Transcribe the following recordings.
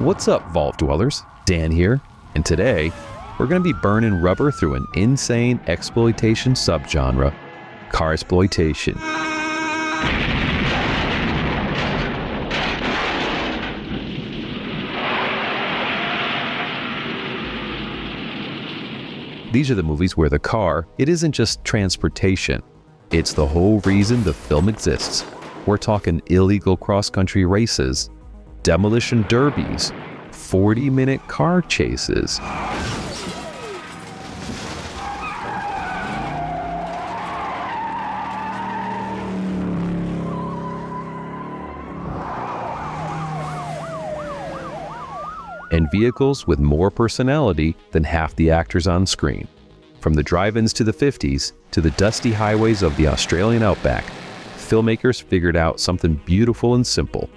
What's up, Vault Dwellers? Dan here, and today we're going to be burning rubber through an insane exploitation subgenre, carsploitation. These are the movies where the car, it isn't just transportation, it's the whole reason the film exists. We're talking illegal cross-country races, demolition derbies, 40-minute car chases. And vehicles with more personality than half the actors on screen. From the drive-ins to the 50s to the dusty highways of the Australian outback, filmmakers figured out something beautiful and simple.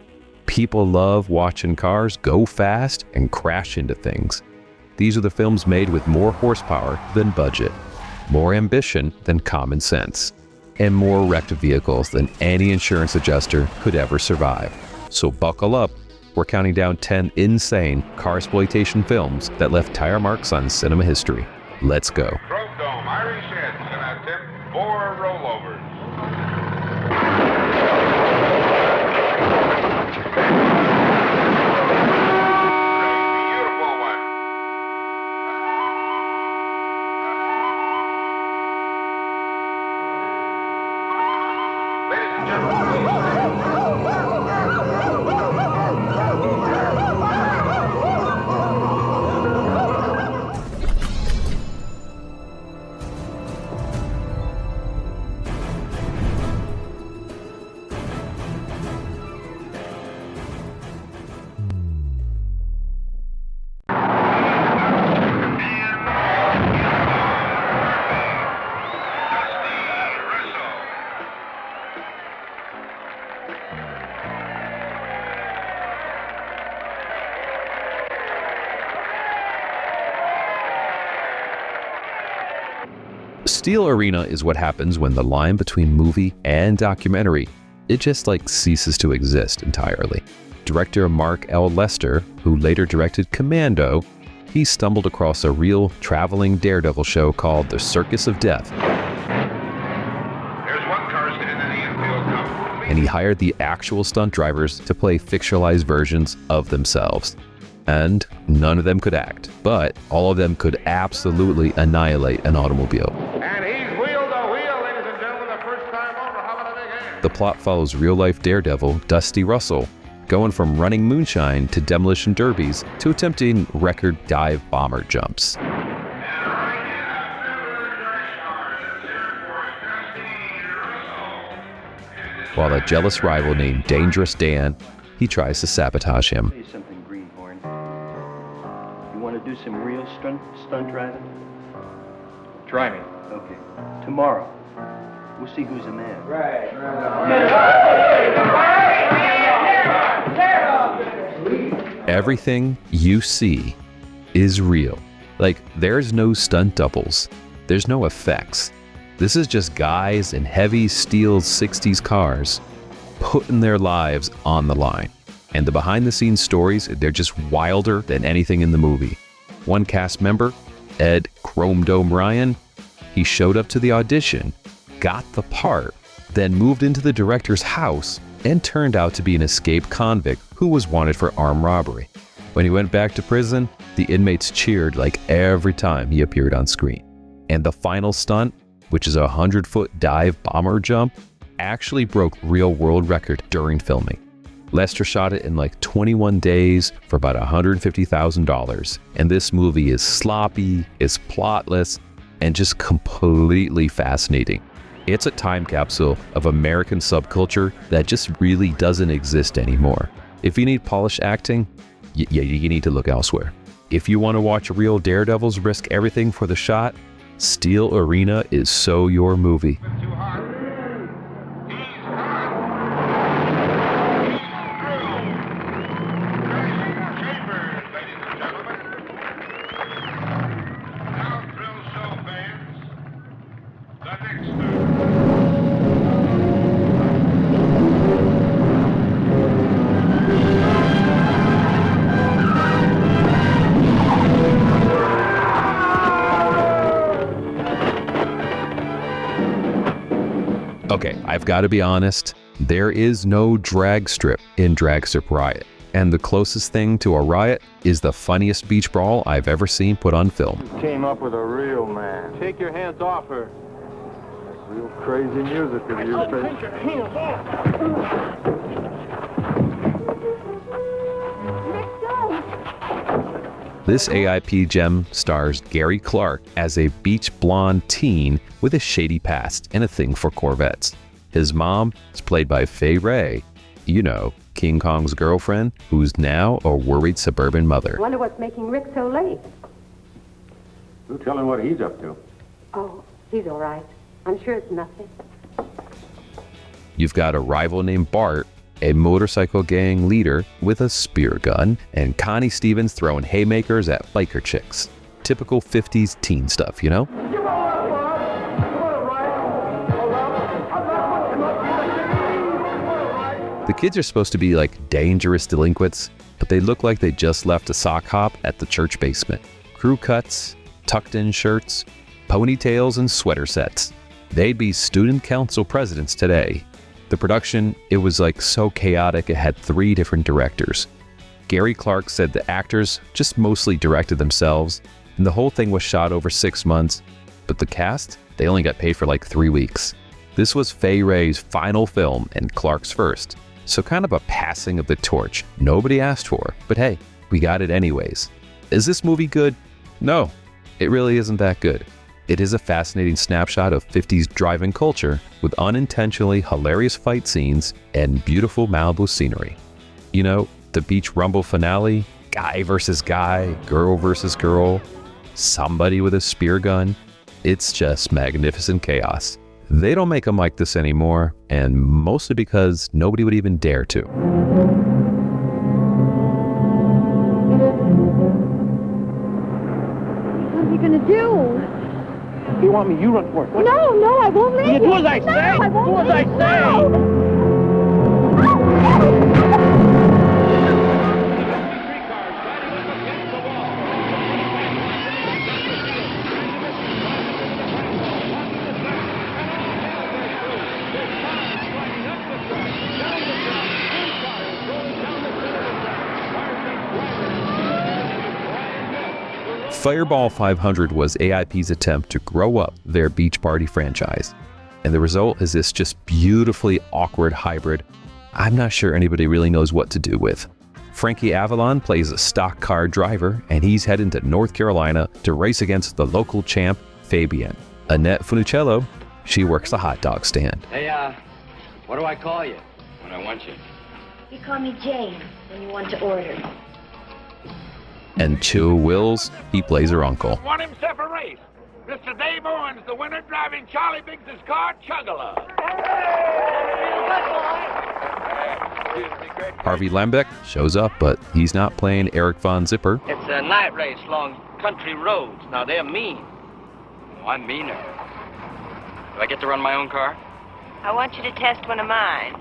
People love watching cars go fast and crash into things. These are the films made with more horsepower than budget, more ambition than common sense, and more wrecked vehicles than any insurance adjuster could ever survive. So buckle up. We're counting down 10 insane carsploitation films that left tire marks on cinema history. Let's go. Chrome Dome, Irish Heads, gonna attempt 4 rollovers. Beautiful one. Ladies and gentlemen, Steel Arena is what happens when the line between movie and documentary, it just ceases to exist entirely. Director Mark L. Lester, who later directed Commando, he stumbled across a real traveling daredevil show called The Circus of Death. there's one car sitting in the infield now. And he hired the actual stunt drivers to play fictionalized versions of themselves. And none of them could act, but all of them could absolutely annihilate an automobile. And he's wheel to wheel, ladies and gentlemen, the first time over. How about a big hand? The plot follows real-life daredevil Dusty Russell, going from running moonshine to demolition derbies to attempting record dive bomber jumps. While a jealous rival named Dangerous Dan, he tries to sabotage him. Say something, Greenhorn. You want to do some real stunt driving? Try me. Okay. Tomorrow, we'll see who's a man. Right. Everything you see is real. There's no stunt doubles. There's no effects. This is just guys in heavy steel 60s cars putting their lives on the line. And the behind-the-scenes stories, they're just wilder than anything in the movie. One cast member, Ed Chrome Dome Ryan, he showed up to the audition, got the part, then moved into the director's house and turned out to be an escaped convict who was wanted for armed robbery. When he went back to prison, the inmates cheered every time he appeared on screen. And the final stunt, which is a 100-foot dive bomber jump, actually broke real-world record during filming. Lester shot it in 21 days for about $150,000. And this movie is sloppy, is plotless, and just completely fascinating. It's a time capsule of American subculture that just really doesn't exist anymore. If you need polished acting, you need to look elsewhere. If you want to watch real daredevils risk everything for the shot, Steel Arena is so your movie. Too hot. He's hot. He's through. Chambers, ladies and gentlemen. Now, thrill show fans, the next stunt. Okay, I've got to be honest, there is no drag strip in Dragstrip Riot. And the closest thing to a riot is the funniest beach brawl I've ever seen put on film. Came up with a real man. Take your hands off her. Real crazy music in your face. Take your hands off. This AIP gem stars Gary Clark as a beach blonde teen with a shady past and a thing for Corvettes. His mom is played by Peter Weir, you know, King Kong's girlfriend, who's now a worried suburban mother. I wonder what's making Rick so late. You tell him what he's up to. Oh, he's all right. I'm sure it's nothing. You've got a rival named Bart, a motorcycle gang leader with a spear gun, and Connie Stevens throwing haymakers at biker chicks. Typical 50s teen stuff, you know? The kids are supposed to be like dangerous delinquents, but they look like they just left a sock hop at the church basement. Crew cuts, tucked in shirts, ponytails, and sweater sets. They'd be student council presidents today. The production, it was like so chaotic it had 3 different directors. Gary Clark said the actors just mostly directed themselves, and the whole thing was shot over 6 months, but the cast, they only got paid for like 3 weeks. This was Peter Weir's final film and Clark's first, so kind of a passing of the torch nobody asked for, but hey, we got it anyways. Is this movie good? No, it really isn't that good. It is a fascinating snapshot of 50s driving culture with unintentionally hilarious fight scenes and beautiful Malibu scenery. You know, the beach rumble finale, guy versus guy, girl versus girl, somebody with a spear gun. It's just magnificent chaos. They don't make them like this anymore, and mostly because nobody would even dare to. What are you gonna do? If you want me, you run for it. No, I won't leave You do as I No, say. I won't Do as I leave. say. No. Fireball 500 was AIP's attempt to grow up their beach party franchise. And the result is this just beautifully awkward hybrid I'm not sure anybody really knows what to do with. Frankie Avalon plays a stock car driver, and he's heading to North Carolina to race against the local champ, Fabian. Annette Funicello, she works the hot dog stand. Hey, what do I call you when I want you? You call me Jane when you want to order. And Chill Wills, he plays her uncle. Won himself a race. Mr. Dave Owens, the winner, driving Charlie Biggs' car, Chugala. Harvey Lembeck shows up, but he's not playing Eric Von Zipper. It's a night race along country roads. Now, they're mean. Oh, I'm meaner. Do I get to run my own car? I want you to test one of mine.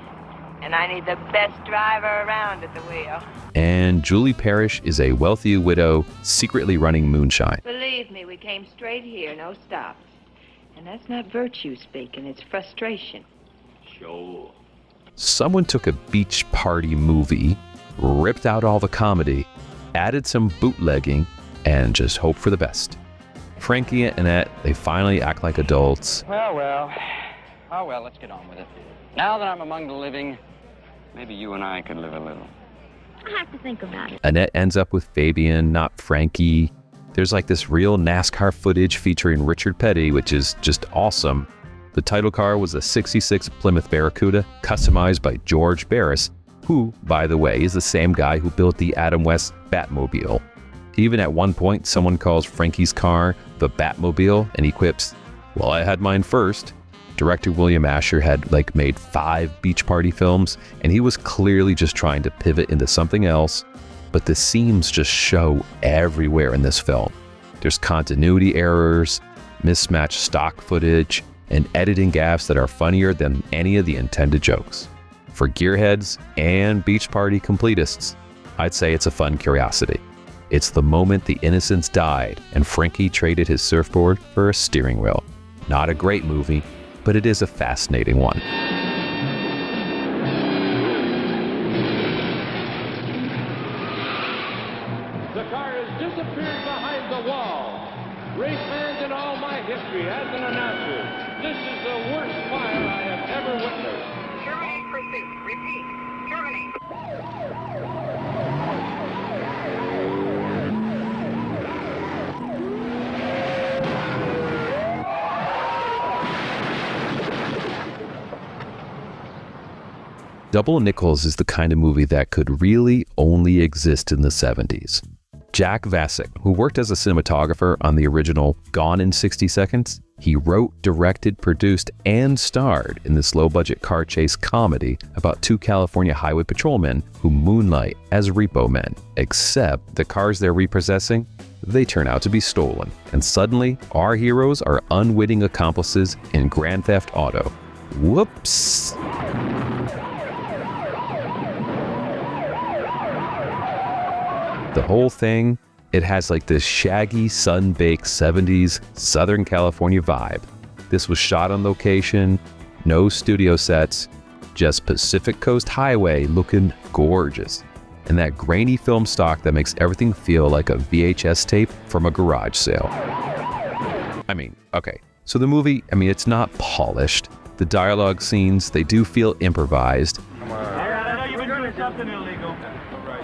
And I need the best driver around at the wheel. And Julie Parrish is a wealthy widow secretly running moonshine. Believe me, we came straight here, no stops. And that's not virtue speaking, it's frustration. Sure. Someone took a beach party movie, ripped out all the comedy, added some bootlegging, and just hoped for the best. Frankie and Annette, they finally act like adults. Well. Oh, well, let's get on with it. Now that I'm among the living, maybe you and I could live a little. I have to think about it. Annette ends up with Fabian, not Frankie. There's like this real NASCAR footage featuring Richard Petty, which is just awesome. The title car was a 66 Plymouth Barracuda, customized by George Barris, who, by the way, is the same guy who built the Adam West Batmobile. Even at one point, someone calls Frankie's car the Batmobile, and he quips, "Well, I had mine first." Director William Asher had made 5 beach party films, and he was clearly just trying to pivot into something else, but the seams just show everywhere in this film. There's continuity errors, mismatched stock footage, and editing gaffes that are funnier than any of the intended jokes. For gearheads and beach party completists, I'd say it's a fun curiosity. It's the moment the innocents died and Frankie traded his surfboard for a steering wheel. Not a great movie, but it is a fascinating one. The car has disappeared behind the wall. Race fans in all my history, as an announcer, this is the worst fire I have ever witnessed. Terminate pursuit. Repeat. Terminate. Double Nickels is the kind of movie that could really only exist in the 70s. Jack Vasek, who worked as a cinematographer on the original Gone in 60 Seconds, he wrote, directed, produced, and starred in this low-budget car chase comedy about two California highway patrolmen who moonlight as repo men. Except the cars they're repossessing, they turn out to be stolen. And suddenly, our heroes are unwitting accomplices in Grand Theft Auto. Whoops! The whole thing, it has like this shaggy, sun-baked 70s Southern California vibe. This was shot on location, no studio sets, just Pacific Coast Highway looking gorgeous. And that grainy film stock that makes everything feel like a VHS tape from a garage sale. I mean, okay, so the movie, it's not polished. The dialogue scenes, they do feel improvised. I know you've been doing something illegal.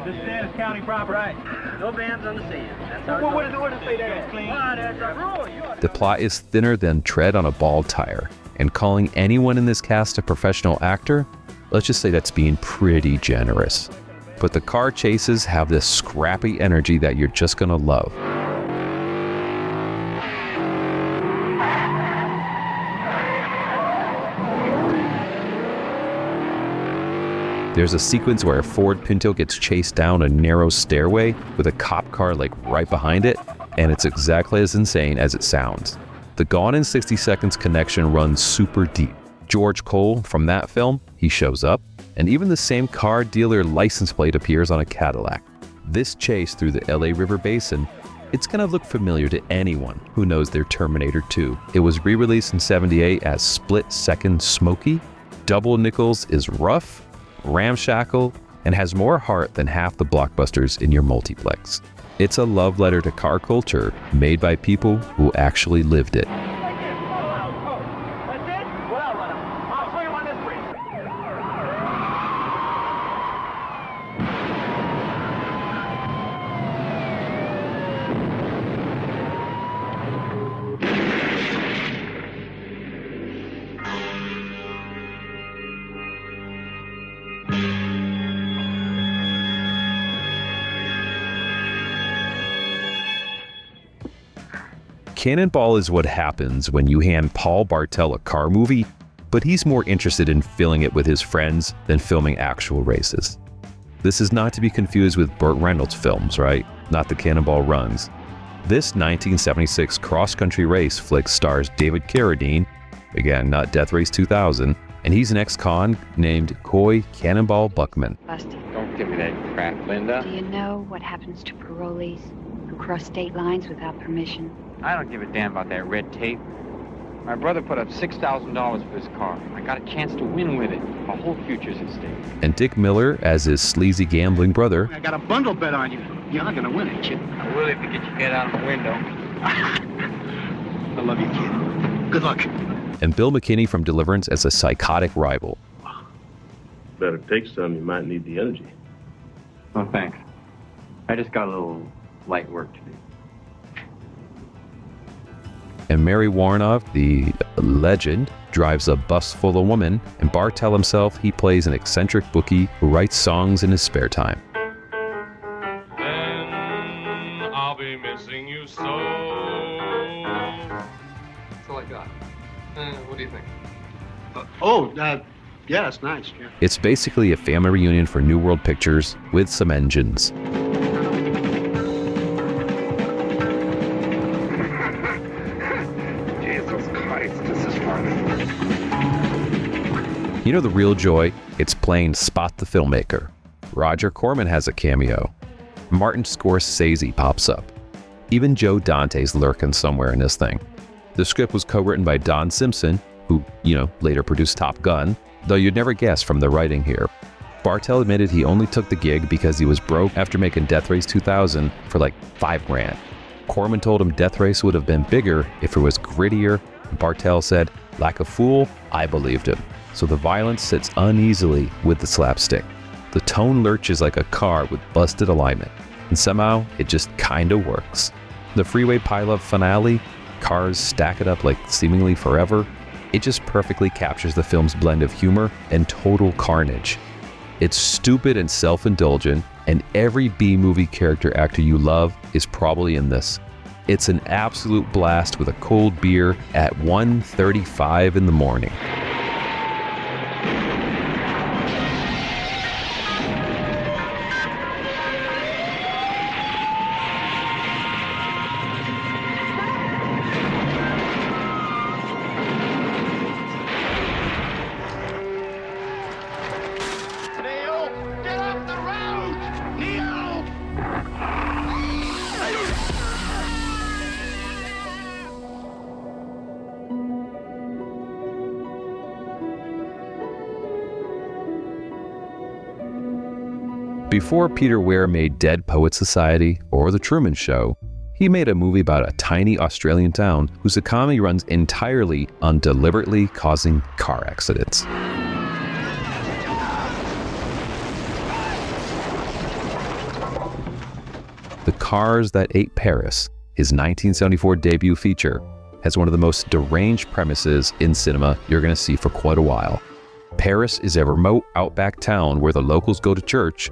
This stand is county property. Right. No bands on the scene. That's how what does it say there? Clean. That's a rule. The plot is thinner than tread on a bald tire, and calling anyone in this cast a professional actor, let's just say that's being pretty generous. But the car chases have this scrappy energy that you're just gonna love. There's a sequence where a Ford Pinto gets chased down a narrow stairway with a cop car like right behind it, and it's exactly as insane as it sounds. The Gone in 60 Seconds connection runs super deep. George Cole from that film, he shows up, and even the same car dealer license plate appears on a Cadillac. This chase through the LA River Basin, it's gonna look familiar to anyone who knows their Terminator 2. It was re-released in '78 as Split Second Smokey. Double Nickels is rough, ramshackle, and has more heart than half the blockbusters in your multiplex. It's a love letter to car culture made by people who actually lived it. Cannonball is what happens when you hand Paul Bartel a car movie, but he's more interested in filling it with his friends than filming actual races. This is not to be confused with Burt Reynolds films, right? Not the Cannonball runs. This 1976 cross-country race flick stars David Carradine, again, not Death Race 2000, and he's an ex-con named Coy Cannonball Buckman. Busted. Don't give me that crap, Linda. Do you know what happens to parolees who cross state lines without permission? I don't give a damn about that red tape. My brother put up $6,000 for his car. I got a chance to win with it. My whole future's at stake. And Dick Miller as his sleazy gambling brother. I got a bundle bet on you. You're not gonna win it, kid. I will if you get your head out of the window. I love you, kid. Good luck. And Bill McKinney from Deliverance as a psychotic rival. Better take some, you might need the energy. Oh, thanks. I just got a little light work to do. And Mary Warnoff, the legend, drives a bus full of women, and Bartel himself, he plays an eccentric bookie who writes songs in his spare time. Then I'll be missing you so. That's all I got. What do you think? Yeah, that's nice. Yeah. It's basically a family reunion for New World Pictures with some engines. You know the real joy? It's playing Spot the Filmmaker. Roger Corman has a cameo. Martin Scorsese pops up. Even Joe Dante's lurking somewhere in this thing. The script was co-written by Don Simpson, who, later produced Top Gun, though you'd never guess from the writing here. Bartel admitted he only took the gig because he was broke after making Death Race 2000 for like $5,000. Corman told him Death Race would have been bigger if it was grittier. Bartel said, "Like a fool, I believed him." So the violence sits uneasily with the slapstick. The tone lurches like a car with busted alignment, and somehow it just kinda works. The freeway pileup finale, cars stack it up like seemingly forever, it just perfectly captures the film's blend of humor and total carnage. It's stupid and self-indulgent, and every B-movie character actor you love is probably in this. It's an absolute blast with a cold beer at 1:35 in the morning. Before Peter Weir made Dead Poets Society or The Truman Show, he made a movie about a tiny Australian town whose economy runs entirely on deliberately causing car accidents. The Cars That Ate Paris, his 1974 debut feature, has one of the most deranged premises in cinema you're going to see for quite a while. Paris is a remote outback town where the locals go to church,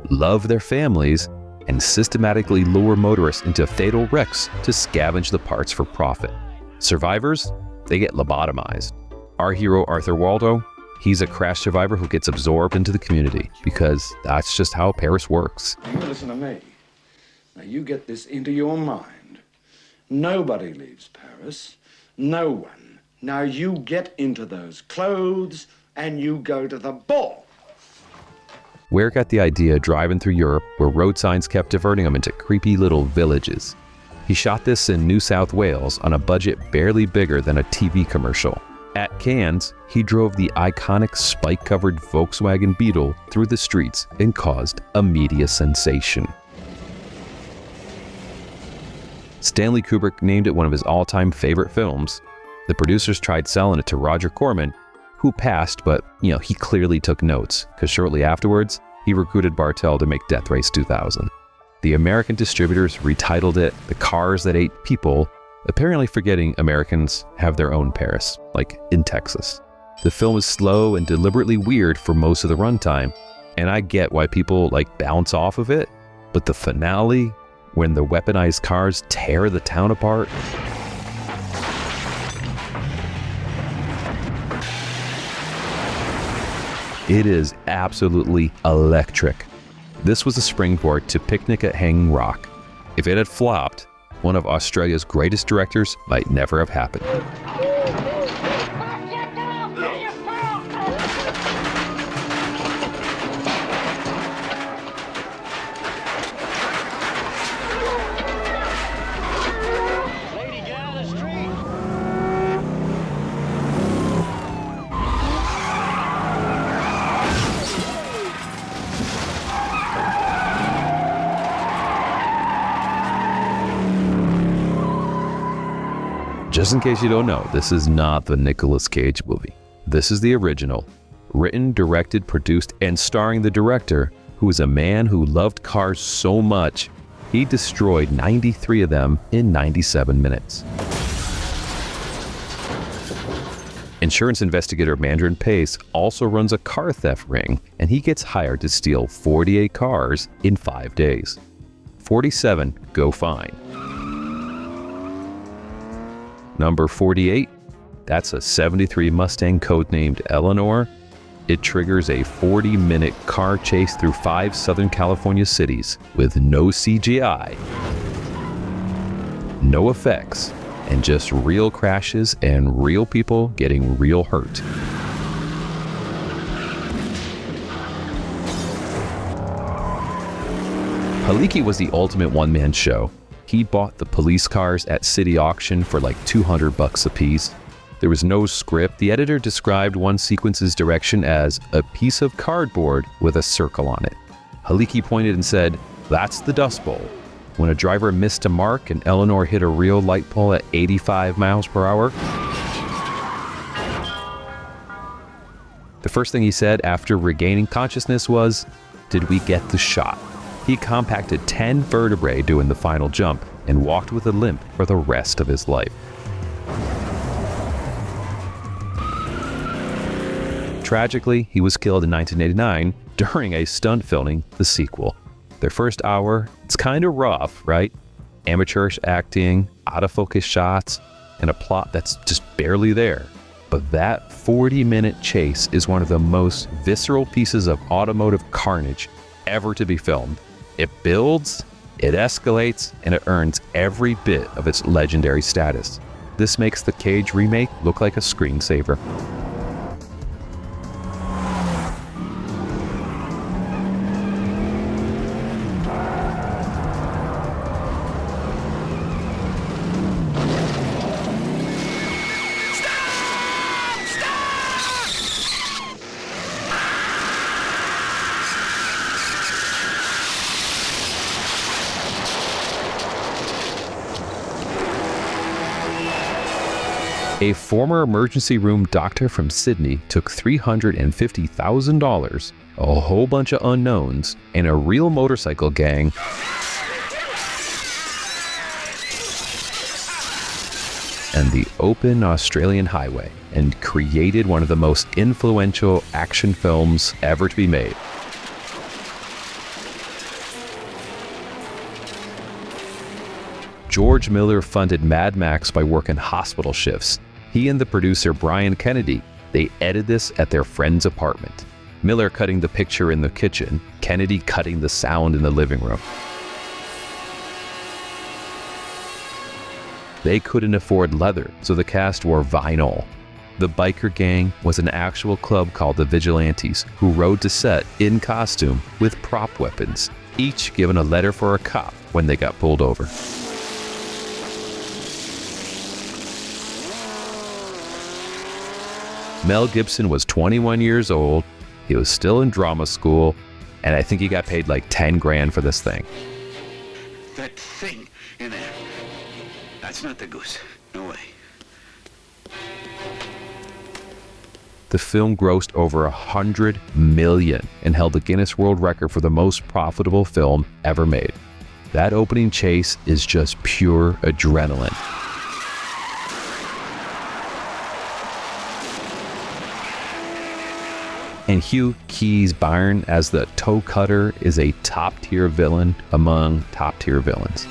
love their families, and systematically lure motorists into fatal wrecks to scavenge the parts for profit. Survivors, they get lobotomized. Our hero, Arthur Waldo, he's a crash survivor who gets absorbed into the community because that's just how Paris works. You listen to me. Now you get this into your mind. Nobody leaves Paris. No one. Now you get into those clothes and you go to the ball. Weir got the idea driving through Europe where road signs kept diverting him into creepy little villages. He shot this in New South Wales on a budget barely bigger than a TV commercial. At Cannes, he drove the iconic spike-covered Volkswagen Beetle through the streets and caused a media sensation. Stanley Kubrick named it one of his all-time favorite films. The producers tried selling it to Roger Corman, who passed, but he clearly took notes, because shortly afterwards, he recruited Bartel to make Death Race 2000. The American distributors retitled it The Cars That Ate People, apparently forgetting Americans have their own Paris, like in Texas. The film is slow and deliberately weird for most of the runtime, and I get why people bounce off of it, but the finale, when the weaponized cars tear the town apart, it is absolutely electric. This was a springboard to Picnic at Hanging Rock. If it had flopped, one of Australia's greatest directors might never have happened. Just in case you don't know, this is not the Nicolas Cage movie. This is the original, written, directed, produced, and starring the director, who is a man who loved cars so much, he destroyed 93 of them in 97 minutes. Insurance investigator Mandarin Pace also runs a car theft ring, and he gets hired to steal 48 cars in 5 days. 47 go fine. Number 48, that's a 73 Mustang codenamed Eleanor. It triggers a 40-minute car chase through 5 Southern California cities with no CGI, no effects, and just real crashes and real people getting real hurt. Halicki was the ultimate one-man show. He bought the police cars at city auction for like $200 a piece. There was no script. The editor described one sequence's direction as a piece of cardboard with a circle on it. Halicki pointed and said, "That's the Dust Bowl." When a driver missed a mark and Eleanor hit a real light pole at 85 miles per hour, the first thing he said after regaining consciousness was, "Did we get the shot?" He compacted 10 vertebrae doing the final jump and walked with a limp for the rest of his life. Tragically, he was killed in 1989 during a stunt filming the sequel. Their first hour, it's kind of rough, right? Amateurish acting, out-of-focus shots, and a plot that's just barely there. But that 40-minute chase is one of the most visceral pieces of automotive carnage ever to be filmed. It builds, it escalates, and it earns every bit of its legendary status. This makes the Cage remake look like a screensaver. A former emergency room doctor from Sydney took $350,000, a whole bunch of unknowns, and a real motorcycle gang and the open Australian highway and created one of the most influential action films ever to be made. George Miller funded Mad Max by working hospital shifts. He and the producer Brian Kennedy, they edited this at their friend's apartment. Miller cutting the picture in the kitchen, Kennedy cutting the sound in the living room. They couldn't afford leather, so the cast wore vinyl. The biker gang was an actual club called the Vigilantes, who rode to set in costume with prop weapons, each given a letter for a cop when they got pulled over. Mel Gibson was 21 years old, he was still in drama school, and I think he got paid like 10 grand for this thing. That thing in there, that's not the goose, no way. The film grossed over $100 million and held the Guinness World Record for the most profitable film ever made. That opening chase is just pure adrenaline. And Hugh Keys-Byrne as the toe cutter is a top-tier villain among top-tier villains.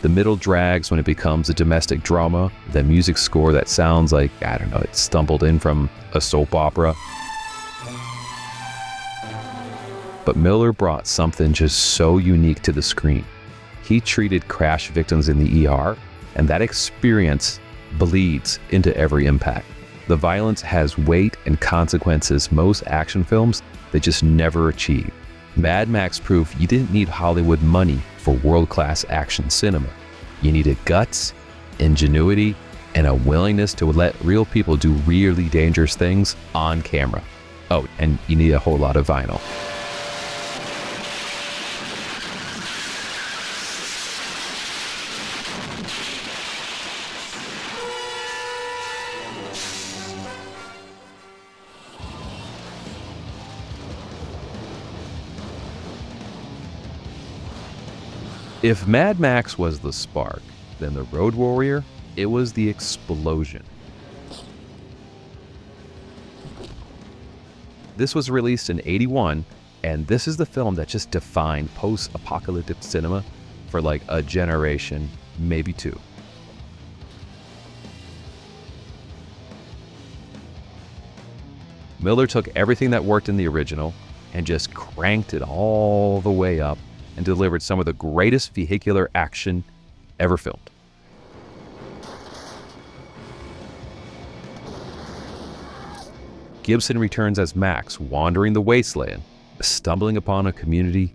The middle drags when it becomes a domestic drama, the music score that sounds like, I don't know, it stumbled in from a soap opera. But Miller brought something just so unique to the screen. He treated crash victims in the ER, and that experience bleeds into every impact. The violence has weight and consequences most action films they just never achieve. Mad Max proved you didn't need Hollywood money for world-class action cinema. You needed guts, ingenuity, and a willingness to let real people do really dangerous things on camera. Oh, and you need a whole lot of vinyl. If Mad Max was the spark, then the Road Warrior, it was the explosion. This was released in '81, and this is the film that just defined post-apocalyptic cinema for like a generation, maybe two. Miller took everything that worked in the original and just cranked it all the way up and delivered some of the greatest vehicular action ever filmed. Gibson returns as Max, wandering the wasteland, stumbling upon a community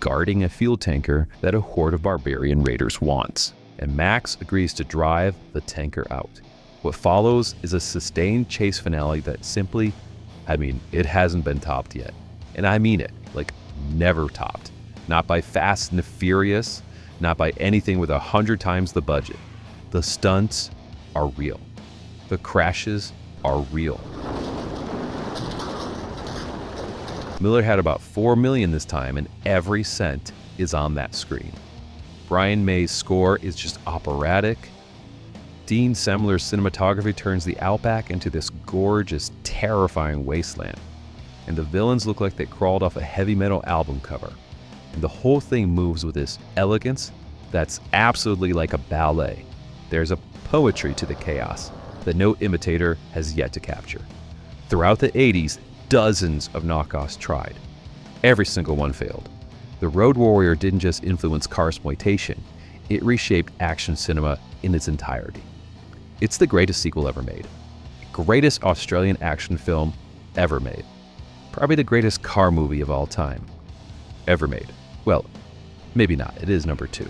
guarding a fuel tanker that a horde of barbarian raiders wants, and Max agrees to drive the tanker out. What follows is a sustained chase finale that simply, it hasn't been topped yet. And I mean it, like never topped. Not by Fast and the Furious, not by anything with 100 times the budget. The stunts are real. The crashes are real. Miller had about $4 million this time, and every cent is on that screen. Brian May's score is just operatic. Dean Semler's cinematography turns the outback into this gorgeous, terrifying wasteland. And the villains look like they crawled off a heavy metal album cover. And the whole thing moves with this elegance that's absolutely like a ballet. There's a poetry to the chaos that no imitator has yet to capture. Throughout the 80s, dozens of knockoffs tried. Every single one failed. The Road Warrior didn't just influence carsploitation, it reshaped action cinema in its entirety. It's the greatest sequel ever made. Greatest Australian action film ever made. Probably the greatest car movie of all time. Ever made. Well, maybe not. It is number 2.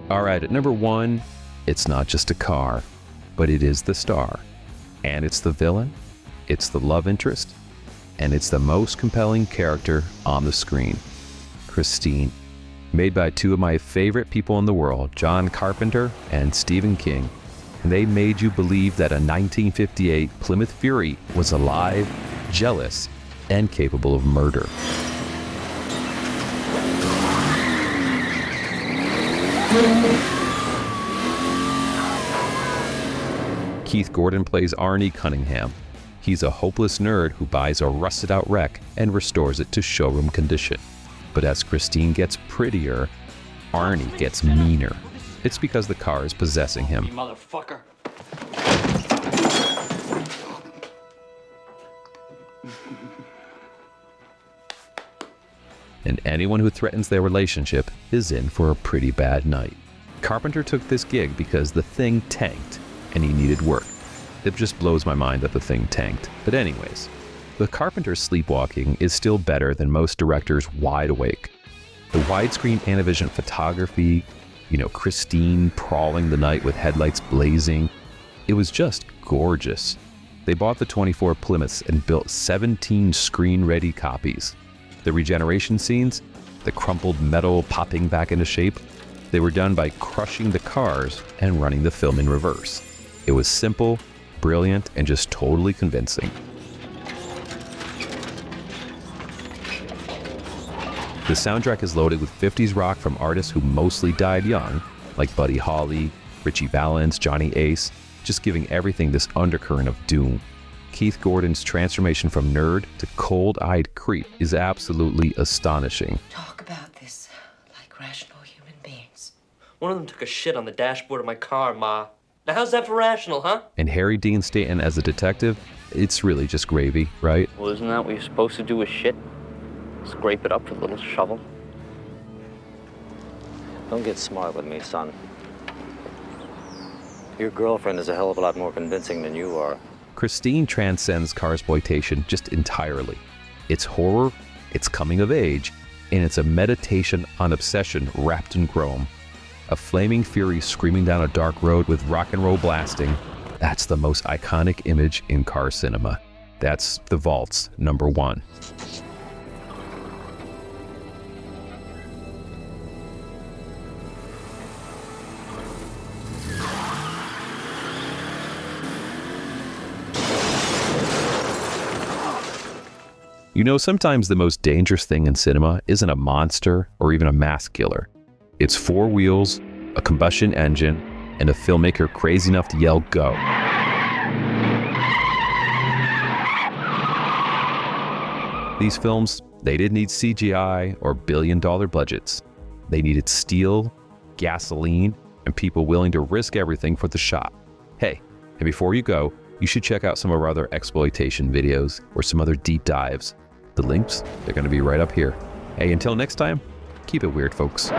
All right, at number 1, it's not just a car, but it is the star. And it's the villain, it's the love interest, and it's the most compelling character on the screen. Christine, made by 2 of my favorite people in the world, John Carpenter and Stephen King. And they made you believe that a 1958 Plymouth Fury was alive, jealous, and capable of murder. Keith Gordon plays Arnie Cunningham. He's a hopeless nerd who buys a rusted-out wreck and restores it to showroom condition. But as Christine gets prettier, Arnie gets meaner. It's because the car is possessing him. You motherfucker. And anyone who threatens their relationship is in for a pretty bad night. Carpenter took this gig because the thing tanked and he needed work. It just blows my mind that the thing tanked. But anyways, the Carpenter's sleepwalking is still better than most directors' Wide Awake. The widescreen Anavision photography, Christine prowling the night with headlights blazing, it was just gorgeous. They bought the 24 Plymouths and built 17 screen-ready copies. The regeneration scenes, the crumpled metal popping back into shape, they were done by crushing the cars and running the film in reverse. It was simple, brilliant, and just totally convincing. The soundtrack is loaded with 50s rock from artists who mostly died young, like Buddy Holly, Richie Valens, Johnny Ace, just giving everything this undercurrent of doom. Keith Gordon's transformation from nerd to cold-eyed creep is absolutely astonishing. Talk about this like rational human beings. One of them took a shit on the dashboard of my car, Ma. Now how's that for rational, huh? And Harry Dean Stanton as a detective, it's really just gravy, right? Well, isn't that what you're supposed to do with shit? Scrape it up with a little shovel? Don't get smart with me, son. Your girlfriend is a hell of a lot more convincing than you are. Christine transcends carsploitation just entirely. It's horror, it's coming of age, and it's a meditation on obsession wrapped in chrome. A flaming fury screaming down a dark road with rock and roll blasting, that's the most iconic image in car cinema. That's The Vault's number 1. Sometimes the most dangerous thing in cinema isn't a monster or even a mass killer. It's 4 wheels, a combustion engine, and a filmmaker crazy enough to yell, "Go." These films, they didn't need CGI or billion-dollar budgets. They needed steel, gasoline, and people willing to risk everything for the shot. Hey, and before you go, you should check out some of our other exploitation videos or some other deep dives. The links, they're going to be right up here. Hey, until next time, keep it weird, folks.